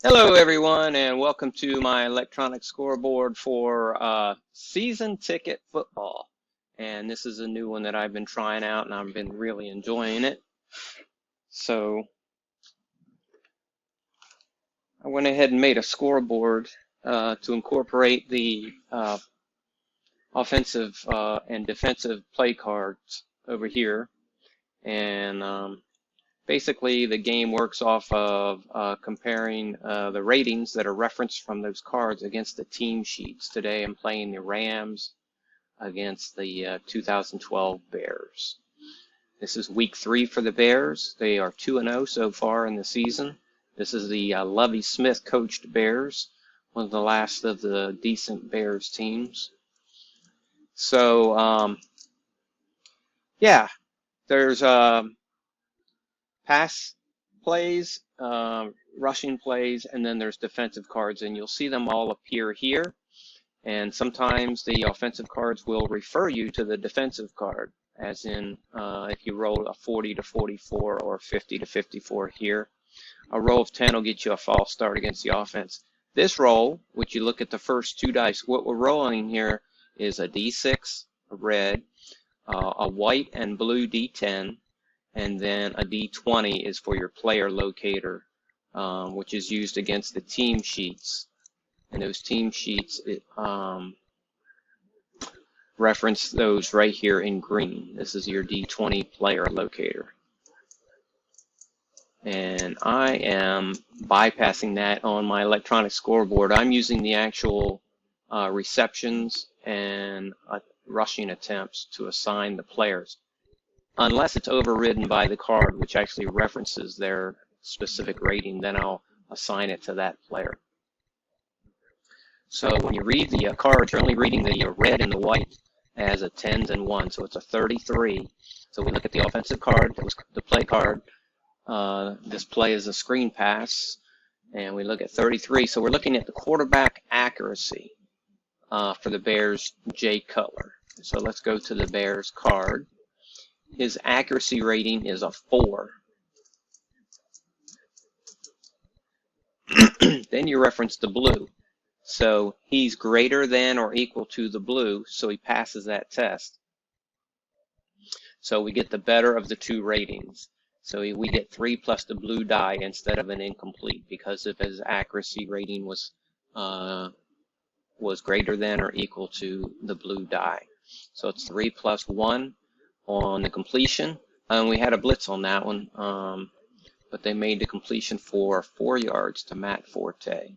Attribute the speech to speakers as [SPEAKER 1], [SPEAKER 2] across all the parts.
[SPEAKER 1] Hello, everyone, and welcome to my electronic scoreboard for season ticket football. And this is a new one that I've been trying out, and I've been really enjoying it. So I went ahead and made a scoreboard to incorporate the offensive and defensive play cards over here. And basically, the game works off of comparing the ratings that are referenced from those cards against the team sheets. Today I'm playing the Rams against the 2012 Bears. This is week 3 for the Bears. They are 2-0 so far in the season. This is the Lovie Smith coached Bears, one of the last of the decent Bears teams. So, yeah, there's pass plays, rushing plays, and then there's defensive cards, and you'll see them all appear here. And sometimes the offensive cards will refer you to the defensive card, as in if you roll a 40 to 44 or 50 to 54 here. A roll of 10 will get you a false start against the offense. This roll, which you look at the first 2 dice, what we're rolling here is a D6, a red, a white and blue D10, and then a D20 is for your player locator, which is used against the team sheets. And those team sheets reference those right here in green. This is your D20 player locator. And I am bypassing that on my electronic scoreboard. I'm using the actual receptions and rushing attempts to assign the players, unless it's overridden by the card, which actually references their specific rating. Then I'll assign it to that player. So when you read the cards, you're only reading the red and the white as a 10s and 1, so it's a 33. So we look at the offensive card, that was the play card. This play is a screen pass, and we look at 33. So we're looking at the quarterback accuracy for the Bears, Jay Cutler. So let's go to the Bears card. His accuracy rating is a 4. Then you reference the blue. So he's greater than or equal to the blue, so he passes that test. So we get the better of the 2 ratings. So we get 3 plus the blue die instead of an incomplete, because if his accuracy rating was greater than or equal to the blue die. So it's 3 plus 1 on the completion. And we had a blitz on that one, but they made the completion for 4 yards to Matt Forte.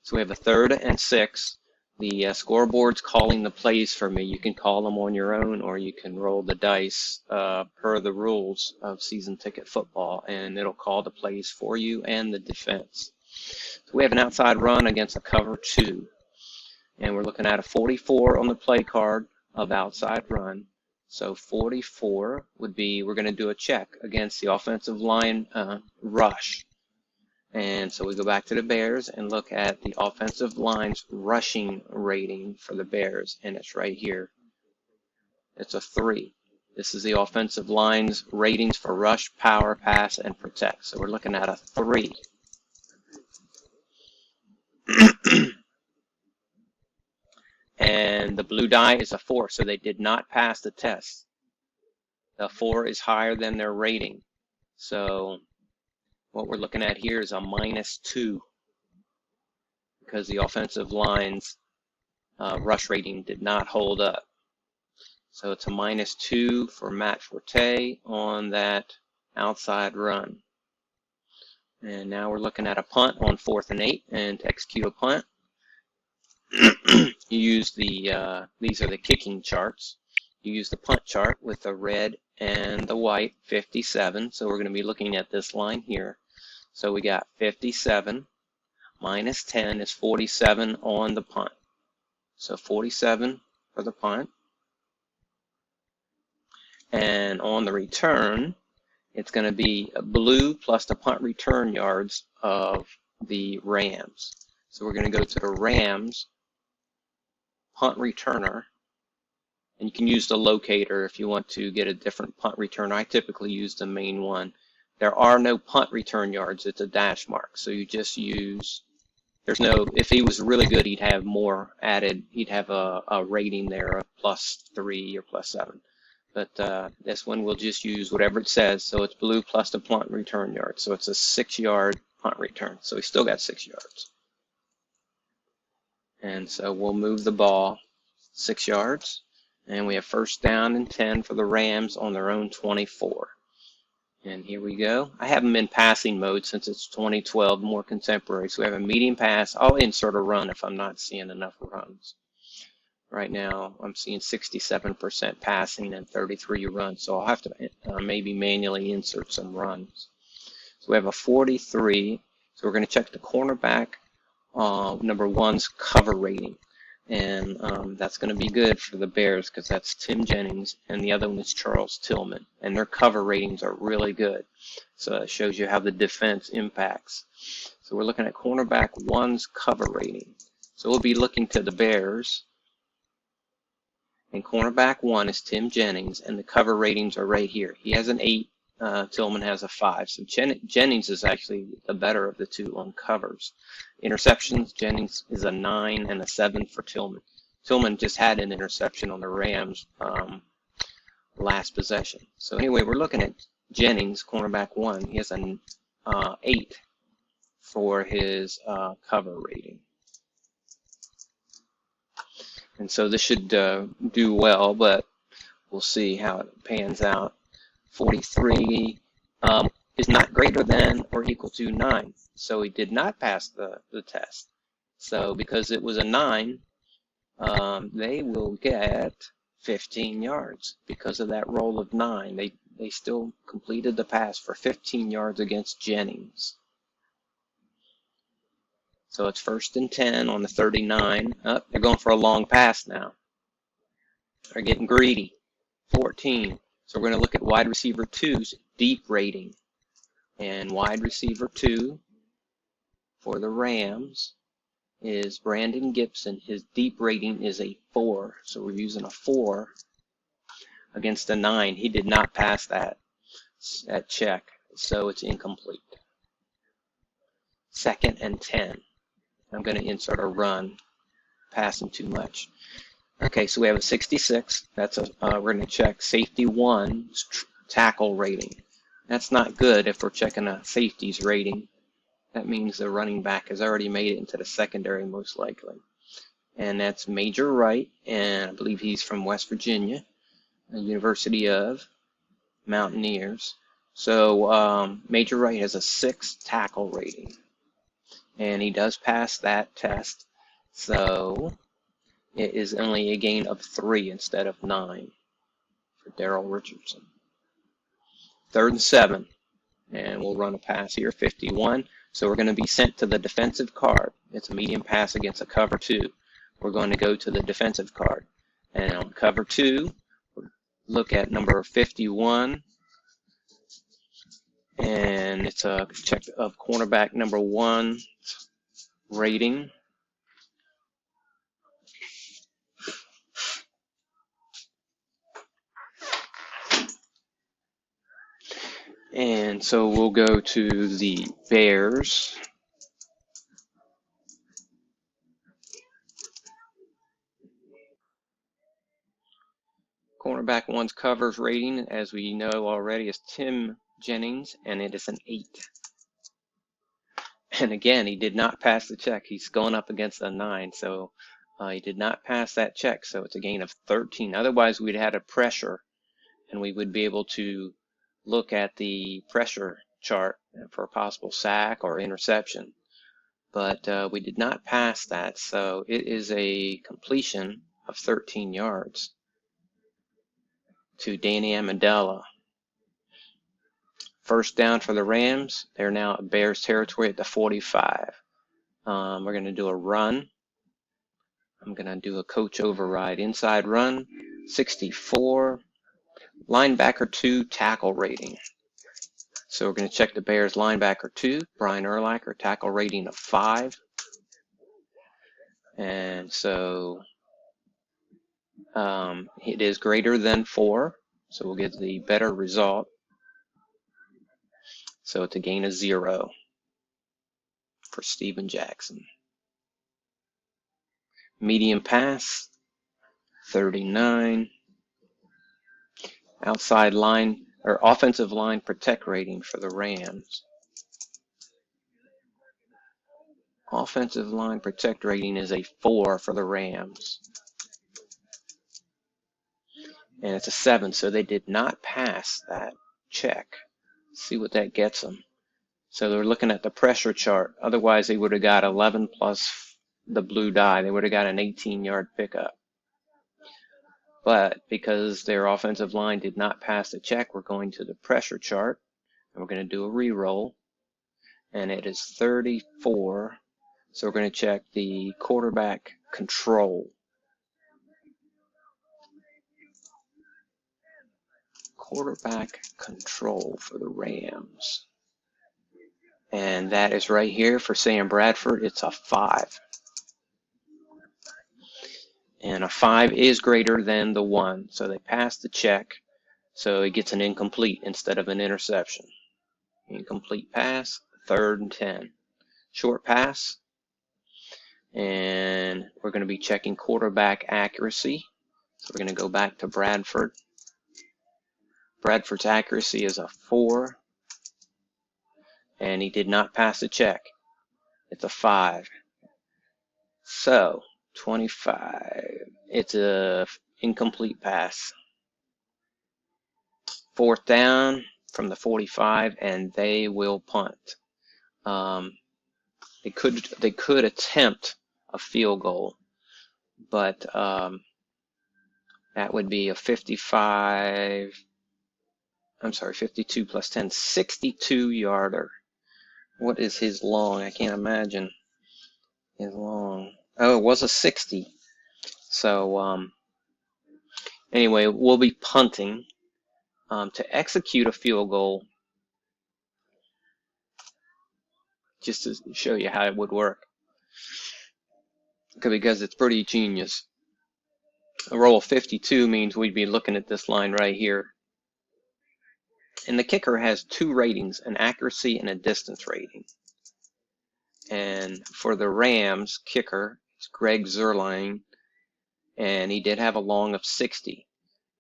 [SPEAKER 1] So we have a 3rd and 6. The scoreboard's calling the plays for me. You can call them on your own, or you can roll the dice per the rules of season ticket football, and it'll call the plays for you and the defense. So we have an outside run against a cover 2, and we're looking at a 44 on the play card of outside run. So 44 would be, we're going to do a check against the offensive line rush. And so we go back to the Bears and look at the offensive line's rushing rating for the Bears, and it's right here. It's a 3. This is the offensive line's ratings for rush, power, pass, and protect. So we're looking at a 3. And the blue die is a 4, so they did not pass the test. The 4 is higher than their rating. So what we're looking at here is a -2, because the offensive line's rush rating did not hold up. So it's a -2 for Matt Forte on that outside run. And now we're looking at a punt on 4th and 8, and to execute a punt, you use the, these are the kicking charts. You use the punt chart with the red and the white, 57. So we're going to be looking at this line here. So we got 57 minus 10 is 47 on the punt. So 47 for the punt. And on the return, it's going to be blue plus the punt return yards of the Rams. So we're going to go to the Rams punt returner. And you can use the locator if you want to get a different punt return. I typically use the main one. there are no punt return yards. It's a dash mark. So you just use, there's no, if he was really good, he'd have more added. He'd have a rating there of +3 or +7. But this one we'll just use whatever it says. So it's blue plus the punt return yard. So it's a 6-yard punt return. So he still got 6 yards. And so we'll move the ball 6 yards. And we have first down and 10 for the Rams on their own 24. And here we go. I have them in passing mode since it's 2012, more contemporary. So we have a medium pass. I'll insert a run if I'm not seeing enough runs. Right now, I'm seeing 67% passing and 33 runs. So I'll have to maybe manually insert some runs. So we have a 43. So we're going to check the cornerback number 1's cover rating. And that's going to be good for the Bears because that's Tim Jennings, and the other one is Charles Tillman. And their cover ratings are really good. So it shows you how the defense impacts. So we're looking at cornerback 1's cover rating. So we'll be looking to the Bears. And cornerback 1 is Tim Jennings, and the cover ratings are right here. He has an 8. Tillman has a 5. So Jennings is actually the better of the two on covers. Interceptions, Jennings is a 9 and a 7 for Tillman. Tillman just had an interception on the Rams last possession. So anyway, we're looking at Jennings, cornerback 1. He has an 8 for his cover rating. And so this should do well, but we'll see how it pans out. 43 is not greater than or equal to 9. So he did not pass the test. So because it was a 9, they will get 15 yards because of that roll of 9. They still completed the pass for 15 yards against Jennings. So it's first and 10 on the 39. Oh, they're going for a long pass now. They're getting greedy. 14. So we're going to look at wide receiver 2's deep rating. And wide receiver 2 for the Rams is Brandon Gibson. His deep rating is a 4. So we're using a 4 against a 9. He did not pass that check. So it's incomplete. Second and 10. I'm going to insert a run. Passing too much. Okay, so we have a 66. That's we're going to check safety 1's tackle rating. That's not good if we're checking a safety's rating. That means the running back has already made it into the secondary most likely. And that's Major Wright, and I believe he's from West Virginia, the University of Mountaineers. So Major Wright has a 6 tackle rating. And he does pass that test. So it is only a gain of 3 instead of 9 for Daryl Richardson. 3rd and 7. And we'll run a pass here, 51. So we're going to be sent to the defensive card. It's a medium pass against a cover 2. We're going to go to the defensive card. And on cover 2, look at number 51. And it's a check of cornerback number 1 rating. And so we'll go to the Bears. Cornerback 1's covers rating, as we know already, is Tim Jennings, and it is an 8. And again, he did not pass the check. He's going up against a 9, so he did not pass that check, so it's a gain of 13. Otherwise, we'd had a pressure, and we would be able to look at the pressure chart for a possible sack or interception. But we did not pass that, so it is a completion of 13 yards to Danny Amendola. First down for the Rams. They're now at Bears territory at the 45. We're going to do a run. I'm going to do a coach override. Inside run, 64. Linebacker 2 tackle rating. So we're going to check the Bears linebacker 2, Brian Urlacher, tackle rating of 5. And so it is greater than 4. So we'll get the better result. So it's a gain of 0 for Steven Jackson. Medium pass, 39. Outside line or offensive line protect rating for the Rams. Offensive line protect rating is a 4 for the Rams. And it's a 7, so they did not pass that check. Let's see what that gets them. So they're looking at the pressure chart. Otherwise, they would have got 11 plus the blue die. They would have got an 18-yard pickup. But because their offensive line did not pass the check, we're going to the pressure chart. And we're going to do a re-roll. And it is 34. So we're going to check the quarterback control. Quarterback control for the Rams. And that is right here for Sam Bradford. It's a 5. And a 5 is greater than the 1. So they pass the check. So it gets an incomplete instead of an interception. Incomplete pass, 3rd and 10. Short pass. And we're going to be checking quarterback accuracy. So we're going to go back to Bradford. Bradford's accuracy is a 4. And he did not pass the check. It's a 5. So 25. It's a incomplete pass. 4th down from the 45, and they will punt. They could attempt a field goal, but that would be a 52 plus 10, 62-yarder. What is his long? I can't imagine his long. Oh, it was a 60. So anyway, we'll be punting. To execute a field goal, just to show you how it would work, because it's pretty genius. A roll of 52 means we'd be looking at this line right here. And the kicker has 2 ratings, an accuracy and a distance rating. And for the Rams kicker, it's Greg Zuerlein, and he did have a long of 60.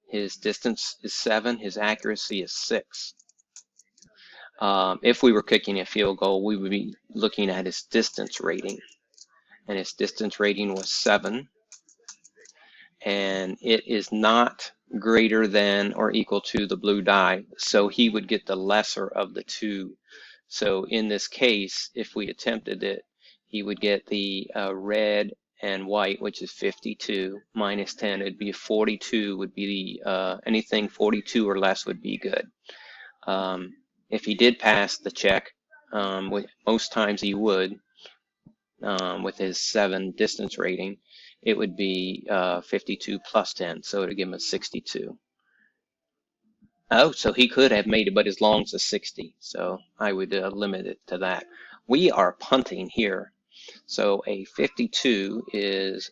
[SPEAKER 1] His distance is 7, his accuracy is 6. If we were kicking a field goal, we would be looking at his distance rating. And his distance rating was 7. And it is not greater than or equal to the blue die. So he would get the lesser of the 2. So in this case, if we attempted it, he would get the red and white, which is 52 minus 10. It'd be 42 would be the, anything 42 or less would be good. If he did pass the check, most times he would, with his 7 distance rating, it would be 52 plus 10, so it would give him a 62. Oh, so he could have made it, but his long's a 60, so I would limit it to that. We are punting here. So a 52 is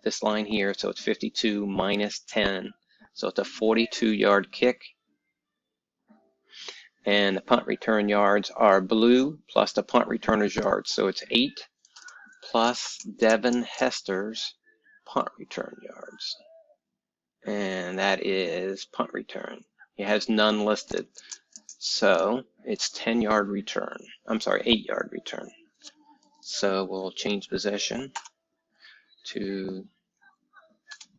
[SPEAKER 1] this line here, so it's 52 minus 10. So it's a 42-yard kick. And the punt return yards are blue plus the punt returner's yards. So it's 8 plus Devin Hester's punt return yards. And that is punt return. He has none listed. So it's 10-yard return. I'm sorry, 8-yard return. So we'll change possession to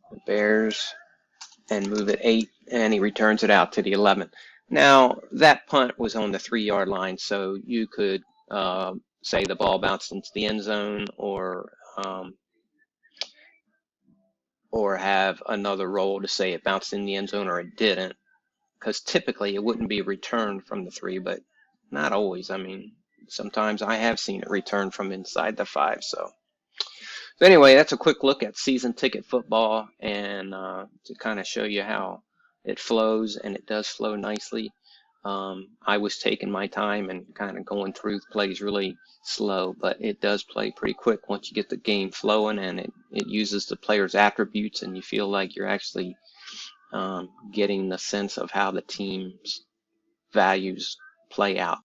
[SPEAKER 1] the Bears and move it 8, and he returns it out to the 11. Now, that punt was on the 3-yard line, so you could say the ball bounced into the end zone, or have another roll to say it bounced in the end zone or it didn't, because typically it wouldn't be returned from the 3, but not always. I mean, sometimes I have seen it returned from inside the 5. So anyway, that's a quick look at season ticket football, and to kind of show you how it flows, and it does flow nicely. I was taking my time and kind of going through plays really slow, but it does play pretty quick once you get the game flowing, and it uses the player's attributes, and you feel like you're actually getting the sense of how the team's values play out.